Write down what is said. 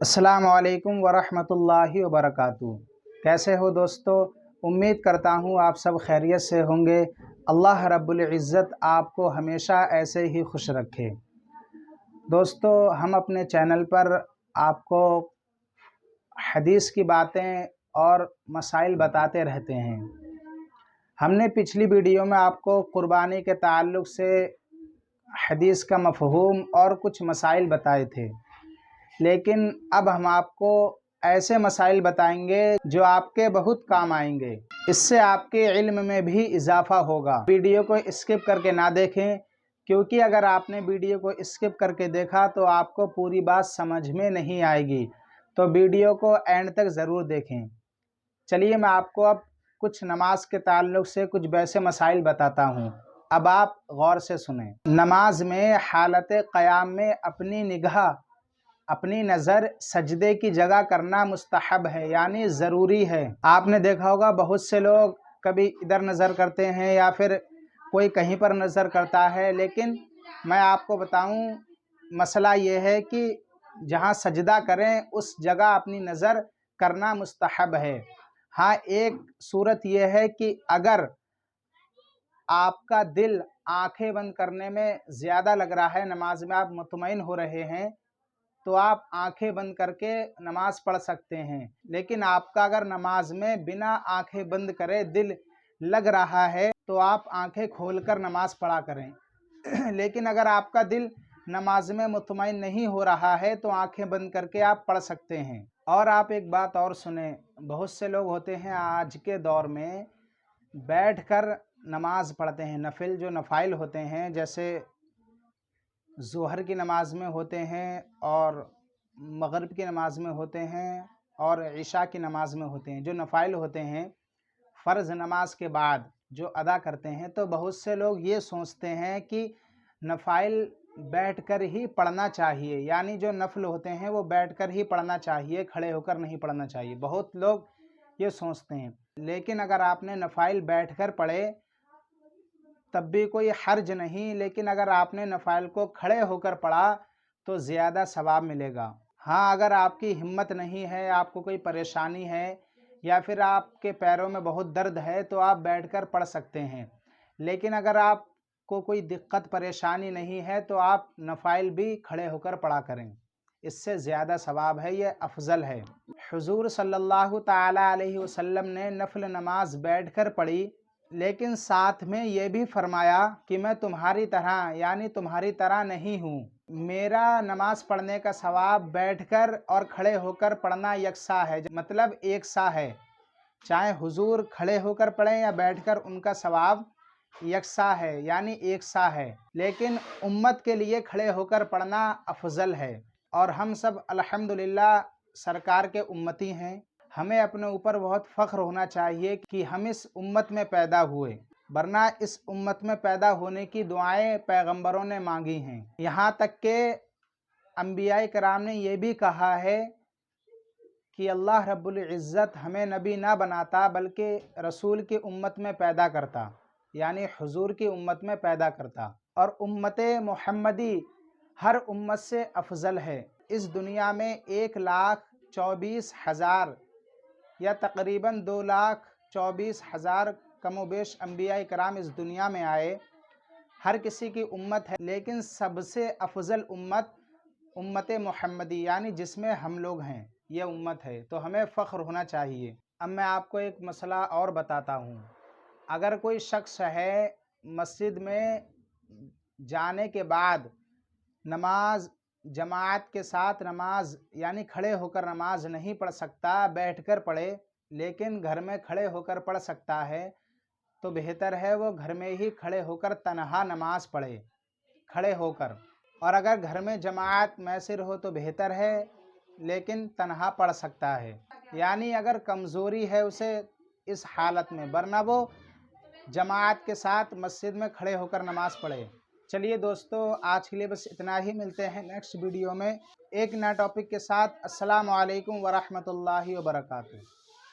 अस्सलाम वालेकुम वरहमतुल्लाहि वबरकातुहू। कैसे हो दोस्तों? उम्मीद करता हूँ आप सब खैरियत से होंगे। अल्लाह रब्बुल इज़्ज़त आपको हमेशा ऐसे ही खुश रखे। दोस्तों, हम अपने चैनल पर आपको हदीस की बातें और मसाइल बताते रहते हैं। हमने पिछली वीडियो में आपको कुर्बानी के ताल्लुक़ से हदीस का मफ़हूम और कुछ मसाइल बताए थे, लेकिन अब हम आपको ऐसे मसाइल बताएंगे जो आपके बहुत काम आएंगे। इससे आपके इल्म में भी इजाफ़ा होगा। वीडियो को स्किप करके ना देखें, क्योंकि अगर आपने वीडियो को स्किप करके देखा तो आपको पूरी बात समझ में नहीं आएगी। तो वीडियो को एंड तक ज़रूर देखें। चलिए, मैं आपको अब कुछ नमाज के ताल्लुक़ से कुछ वैसे मसाइल बताता हूँ। अब आप गौर से सुनें। नमाज में हालत क़याम में अपनी नज़र सजदे की जगह करना मुस्तहब है, यानी ज़रूरी है। आपने देखा होगा बहुत से लोग कभी इधर नज़र करते हैं या फिर कोई कहीं पर नज़र करता है, लेकिन मैं आपको बताऊं, मसला ये है कि जहां सजदा करें उस जगह अपनी नज़र करना मुस्तहब है। हाँ, एक सूरत यह है कि अगर आपका दिल आंखें बंद करने में ज़्यादा लग रहा है, नमाज में आप मुतमईन हो रहे हैं, तो आप आंखें बंद करके नमाज पढ़ सकते हैं। लेकिन आपका अगर नमाज में बिना आंखें बंद करे दिल लग रहा है तो आप आंखें खोलकर नमाज पढ़ा करें। लेकिन अगर आपका दिल नमाज में मुतमईन नहीं हो रहा है तो आंखें बंद करके आप पढ़ सकते हैं। और आप एक बात और सुने, बहुत से लोग होते हैं आज के दौर में बैठकर नमाज पढ़ते हैं। नफिल जो नफ़ाइल होते हैं, जैसे ज़ोहर की नमाज में होते हैं और मगरिब की नमाज में होते हैं और इशा की नमाज में होते हैं, जो नफ़ाइल होते हैं फ़र्ज़ नमाज के बाद जो अदा करते हैं, तो बहुत से लोग ये सोचते हैं कि नफ़ाइल बैठकर ही पढ़ना चाहिए, यानी जो नफल होते हैं वो बैठकर ही पढ़ना चाहिए, खड़े होकर नहीं पढ़ना चाहिए। बहुत लोग ये सोचते हैं, लेकिन अगर आपने नफ़ाइल बैठकर पढ़े तब भी कोई हर्ज नहीं, लेकिन अगर आपने नफ़ाइल को खड़े होकर पढ़ा तो ज़्यादा सवाब मिलेगा। हाँ, अगर आपकी हिम्मत नहीं है, आपको कोई परेशानी है या फिर आपके पैरों में बहुत दर्द है तो आप बैठकर पढ़ सकते हैं। लेकिन अगर आपको कोई दिक्कत परेशानी नहीं है तो आप नफ़ाइल भी खड़े होकर पढ़ा करें, इससे ज़्यादा सवाब है, ये अफजल है। हुज़ूर सल्लल्लाहु ताला अलैहि वसल्लम ने नफल नमाज बैठकर पढ़ी, लेकिन साथ में ये भी फरमाया कि मैं तुम्हारी तरह यानी तुम्हारी तरह नहीं हूँ। मेरा नमाज पढ़ने का सवाब बैठकर और खड़े होकर पढ़ना यकसा है, मतलब एक सा है। चाहे हुजूर खड़े होकर पढ़ें या बैठकर, उनका सवाब यकसा है, यानी एक सा है। लेकिन उम्मत के लिए खड़े होकर पढ़ना अफजल है। और हम सब अल्हम्दुलिल्लाह सरकार के उम्मती हैं। हमें अपने ऊपर बहुत फ़ख्र होना चाहिए कि हम इस उम्मत में पैदा हुए, वरना इस उम्मत में पैदा होने की दुआएं पैगंबरों ने मांगी हैं। यहाँ तक के अंबियाए कराम ने यह भी कहा है कि अल्लाह रब्बुल इज़्ज़त हमें नबी ना बनाता बल्कि रसूल की उम्मत में पैदा करता, यानी हुजूर की उम्मत में पैदा करता। और उम्मत मुहम्मदी हर उम्मत से अफजल है। इस दुनिया में 1,24,000 या तकरीबन 2,24,000 कमोबेश अंबियाए कराम इस दुनिया में आए। हर किसी की उम्मत है, लेकिन सबसे अफजल उम्मत उम्मत मुहम्मदी, यानी जिसमें हम लोग हैं, ये उम्मत है। तो हमें फ़ख्र होना चाहिए। अब मैं आपको एक मसला और बताता हूँ। अगर कोई शख्स है मस्जिद में जाने के बाद नमाज जमात के साथ नमाज यानी खड़े होकर नमाज नहीं पढ़ सकता, बैठकर पढ़े, लेकिन घर में खड़े होकर पढ़ सकता है, तो बेहतर है वो घर में ही खड़े होकर तन्हा नमाज पढ़े, खड़े होकर। और अगर घर में जमात मैसर हो तो बेहतर है, लेकिन तन्हा पढ़ सकता है, यानी अगर कमज़ोरी है उसे इस हालत में, वरना वो जमात के साथ मस्जिद में खड़े होकर नमाज पढ़े। चलिए दोस्तों, आज के लिए बस इतना ही। मिलते हैं नेक्स्ट वीडियो में एक नया टॉपिक के साथ। अस्सलाम वालेकुम वरहमतुल्लाहि वबरकातुहू।